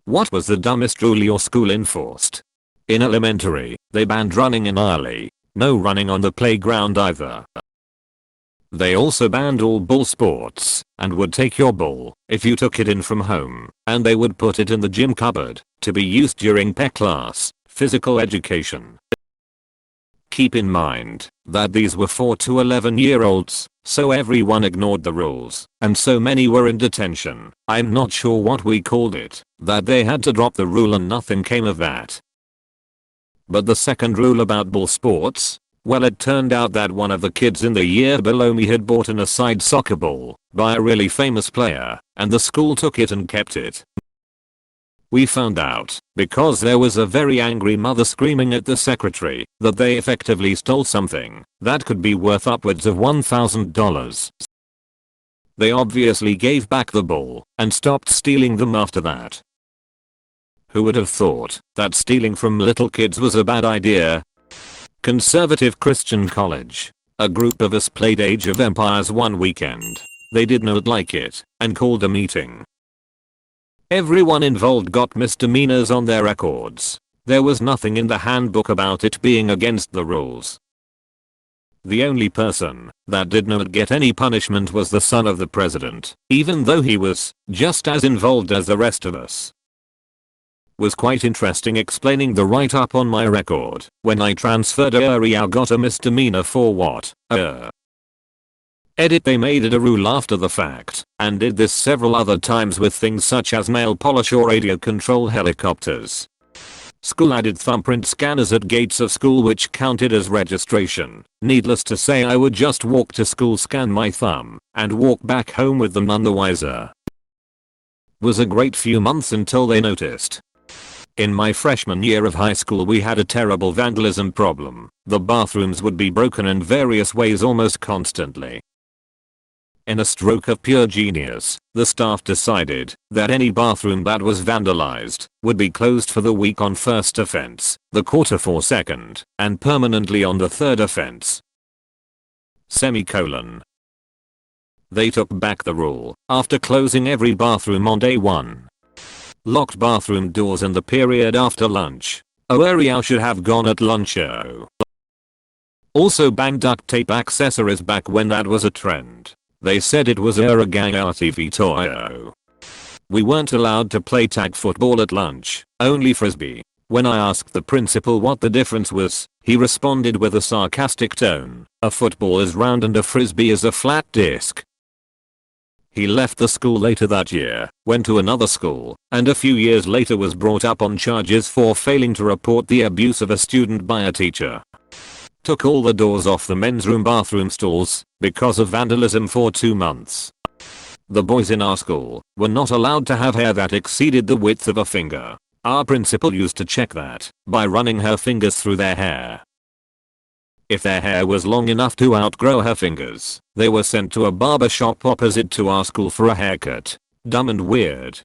What was the dumbest rule your school enforced? In elementary, they banned running in alley. No running on the playground either. They also banned all ball sports and would take your ball if you took it in from home, and they would put it in the gym cupboard to be used during PE class, physical education. Keep in mind that these were 4 to 11-year-olds, so everyone ignored the rules, and so many were in detention. I'm not sure what we called it, that they had to drop the rule and nothing came of that. But the second rule about ball sports? Well, it turned out that one of the kids in the year below me had bought an aside soccer ball by a really famous player, and the school took it and kept it. We found out, because there was a very angry mother screaming at the secretary, that they effectively stole something that could be worth upwards of $1,000. They obviously gave back the ball and stopped stealing them after that. Who would have thought that stealing from little kids was a bad idea? Conservative Christian college. A group of us played Age of Empires one weekend. They did not like it and called a meeting. Everyone involved got misdemeanors on their records. There was nothing in the handbook about it being against the rules. The only person that did not get any punishment was the son of the president, even though he was just as involved as the rest of us. Was quite interesting explaining the write-up on my record. When I transferred I got a misdemeanor for what? Edit, they made it a rule after the fact, and did this several other times with things such as nail polish or radio control helicopters. School added thumbprint scanners at gates of school which counted as registration. Needless to say, I would just walk to school, scan my thumb, and walk back home with them none the wiser. Was a great few months until they noticed. In my freshman year of high school we had a terrible vandalism problem. The bathrooms would be broken in various ways almost constantly. In a stroke of pure genius, the staff decided that any bathroom that was vandalized would be closed for the week on first offense, the quarter for second, and permanently on the third offense. Semicolon. They took back the rule after closing every bathroom on day 1. Locked bathroom doors in the period after lunch. Area should have gone at lunch. Also banned duct tape accessories back when that was a trend. They said it was a gang RTV toyo. We weren't allowed to play tag football at lunch, only frisbee. When I asked the principal what the difference was, he responded with a sarcastic tone, "A football is round and a frisbee is a flat disc." He left the school later that year, went to another school, and a few years later was brought up on charges for failing to report the abuse of a student by a teacher. Took all the doors off the men's room bathroom stalls because of vandalism for 2 months. The boys in our school were not allowed to have hair that exceeded the width of a finger. Our principal used to check that by running her fingers through their hair. If their hair was long enough to outgrow her fingers, they were sent to a barber shop opposite to our school for a haircut. Dumb and weird.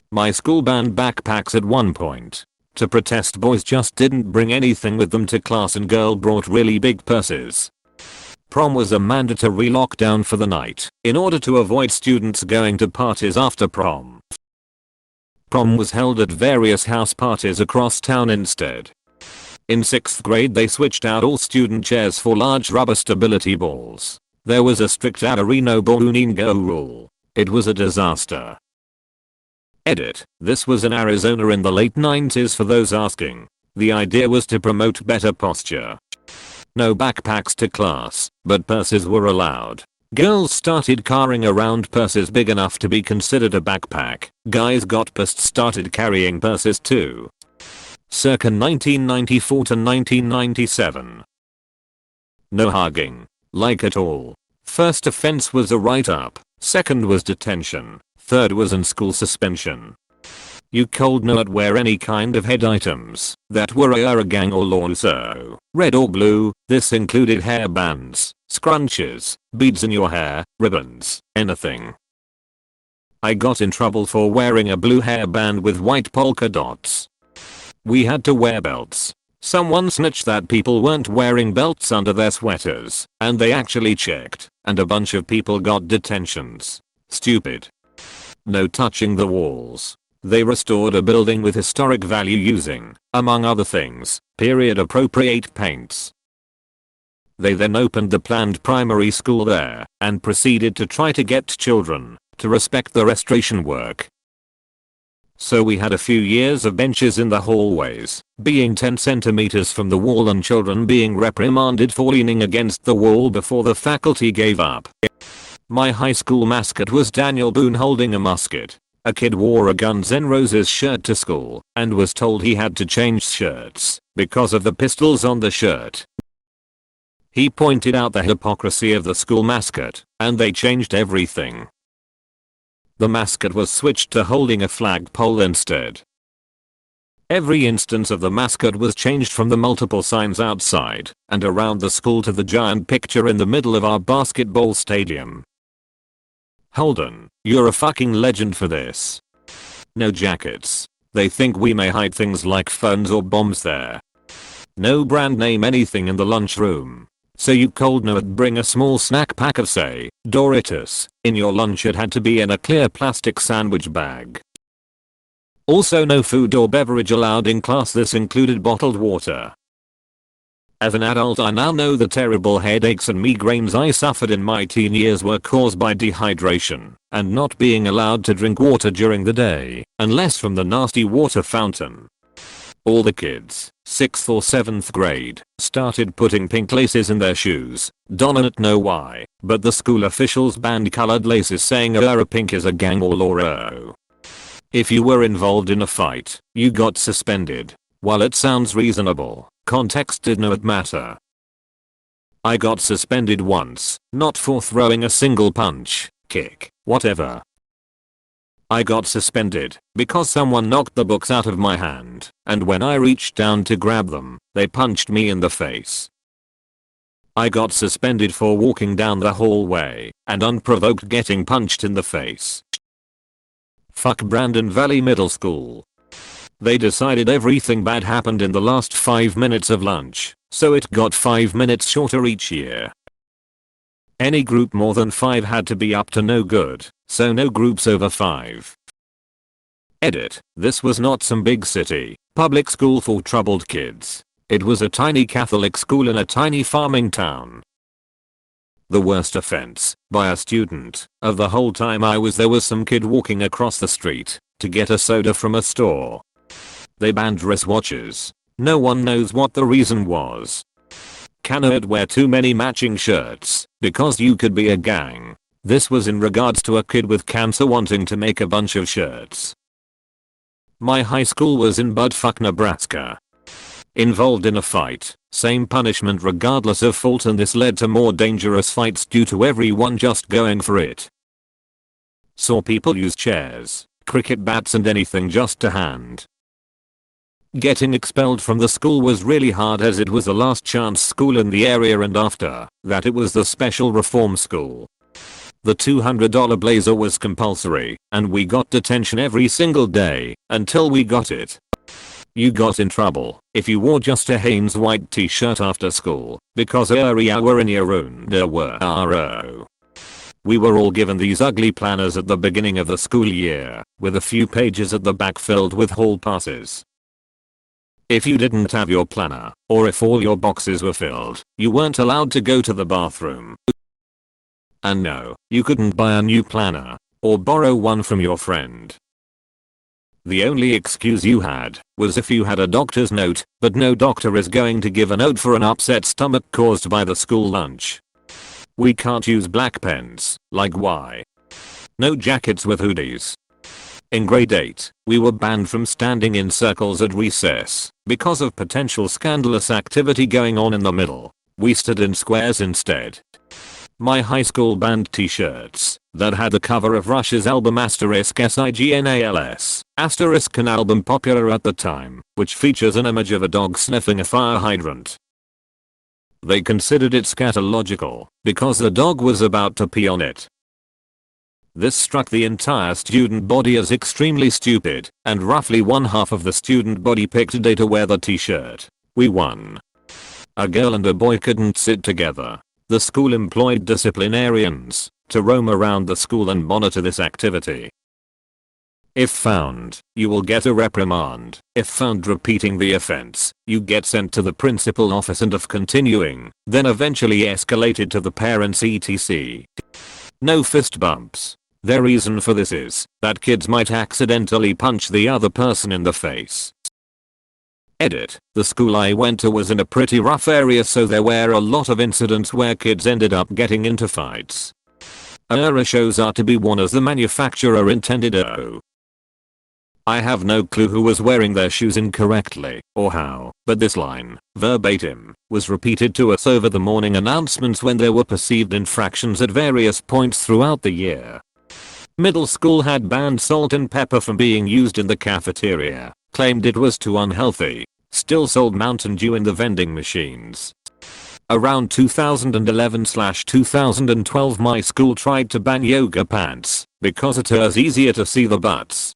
My school banned backpacks at one point. To protest, boys just didn't bring anything with them to class and girl brought really big purses. Prom was a mandatory lockdown for the night in order to avoid students going to parties after prom. Prom was held at various house parties across town instead. In 6th grade they switched out all student chairs for large rubber stability balls. There was a strict Arino Boluningo rule. It was a disaster. Edit. This was in Arizona in the late 90s for those asking. The idea was to promote better posture. No backpacks to class, but purses were allowed. Girls started carrying around purses big enough to be considered a backpack. Guys got pissed, started carrying purses too. Circa 1994 to 1997. No hugging. Like at all. First offense was a write-up. Second was detention. Third was in-school suspension. You could not wear any kind of head items that were a gang or lasso, red or blue. This included hair bands, scrunches, beads in your hair, ribbons, anything. I got in trouble for wearing a blue hairband with white polka dots. We had to wear belts. Someone snitched that people weren't wearing belts under their sweaters, and they actually checked, and a bunch of people got detentions. Stupid. No touching the walls. They restored a building with historic value using, among other things, period-appropriate paints. They then opened the planned primary school there and proceeded to try to get children to respect the restoration work. So we had a few years of benches in the hallways being 10 centimeters from the wall and children being reprimanded for leaning against the wall before the faculty gave up. My high school mascot was Daniel Boone holding a musket. A kid wore a Guns N' Roses shirt to school and was told he had to change shirts because of the pistols on the shirt. He pointed out the hypocrisy of the school mascot and they changed everything. The mascot was switched to holding a flagpole instead. Every instance of the mascot was changed from the multiple signs outside and around the school to the giant picture in the middle of our basketball stadium. Holden, you're a fucking legend for this. No jackets. They think we may hide things like phones or bombs there. No brand name anything in the lunchroom. So you cold know it, bring a small snack pack of say, Doritos, in your lunch. It had to be in a clear plastic sandwich bag. Also no food or beverage allowed in class. This included bottled water. As an adult I now know the terrible headaches and migraines I suffered in my teen years were caused by dehydration and not being allowed to drink water during the day, unless from the nasty water fountain. All the kids, 6th or 7th grade, started putting pink laces in their shoes. Don't know why, but the school officials banned colored laces saying pink is a gang law. If you were involved in a fight, you got suspended. While it sounds reasonable, context did not matter. I got suspended once, not for throwing a single punch, kick, whatever. I got suspended because someone knocked the books out of my hand, and when I reached down to grab them, they punched me in the face. I got suspended for walking down the hallway and unprovoked getting punched in the face. Fuck Brandon Valley Middle School. They decided everything bad happened in the last 5 minutes of lunch, so it got 5 minutes shorter each year. Any group more than 5 had to be up to no good, so no groups over 5. Edit. This was not some big city, public school for troubled kids. It was a tiny Catholic school in a tiny farming town. The worst offense, by a student, of the whole time I was there was some kid walking across the street to get a soda from a store. They banned wristwatches. No one knows what the reason was. Cannot wear too many matching shirts because you could be a gang. This was in regards to a kid with cancer wanting to make a bunch of shirts. My high school was in Budfuck, Nebraska. Involved in a fight, same punishment regardless of fault, and this led to more dangerous fights due to everyone just going for it. Saw people use chairs, cricket bats and anything just to hand. Getting expelled from the school was really hard as it was the last chance school in the area, and after that it was the special reform school. The $200 blazer was compulsory and we got detention every single day until we got it. You got in trouble if you wore just a Hanes white t-shirt after school because you were in your underwear. We were all given these ugly planners at the beginning of the school year with a few pages at the back filled with hall passes. If you didn't have your planner, or if all your boxes were filled, you weren't allowed to go to the bathroom. And no, you couldn't buy a new planner, or borrow one from your friend. The only excuse you had was if you had a doctor's note, but no doctor is going to give a note for an upset stomach caused by the school lunch. We can't use black pens, like why? No jackets with hoodies. In grade 8, we were banned from standing in circles at recess because of potential scandalous activity going on in the middle. We stood in squares instead. My high school banned t-shirts that had the cover of Rush's album *Signals*, an album popular at the time, which features an image of a dog sniffing a fire hydrant. They considered it scatological because the dog was about to pee on it. This struck the entire student body as extremely stupid, and roughly one half of the student body picked a day to wear the t-shirt. We won. A girl and a boy couldn't sit together. The school employed disciplinarians to roam around the school and monitor this activity. If found, you will get a reprimand. If found repeating the offense, you get sent to the principal office, and if continuing, then eventually escalated to the parents etc. No fist bumps. The reason for this is that kids might accidentally punch the other person in the face. Edit. The school I went to was in a pretty rough area, so there were a lot of incidents where kids ended up getting into fights. Shoes are to be worn as the manufacturer intended. I have no clue who was wearing their shoes incorrectly or how, but this line, verbatim, was repeated to us over the morning announcements when there were perceived infractions at various points throughout the year. Middle school had banned salt and pepper from being used in the cafeteria, claimed it was too unhealthy, still sold Mountain Dew in the vending machines. Around 2011/2012 my school tried to ban yoga pants because it was easier to see the butts.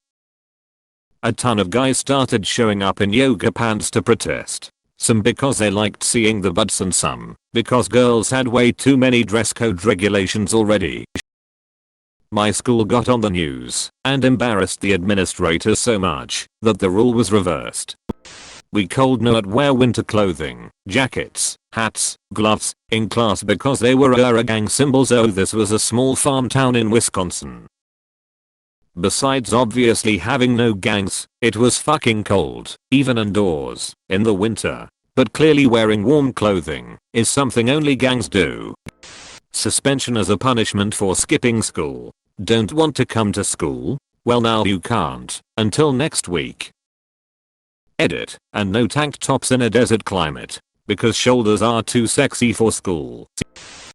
A ton of guys started showing up in yoga pants to protest. Some because they liked seeing the butts and some because girls had way too many dress code regulations already. My school got on the news and embarrassed the administrators so much that the rule was reversed. We could not wear winter clothing, jackets, hats, gloves, in class because they were gang symbols. This was a small farm town in Wisconsin. Besides obviously having no gangs, it was fucking cold, even indoors, in the winter. But clearly wearing warm clothing is something only gangs do. Suspension as a punishment for skipping school. Don't want to come to school? Well, now you can't, until next week. Edit. And no tank tops in a desert climate, because shoulders are too sexy for school.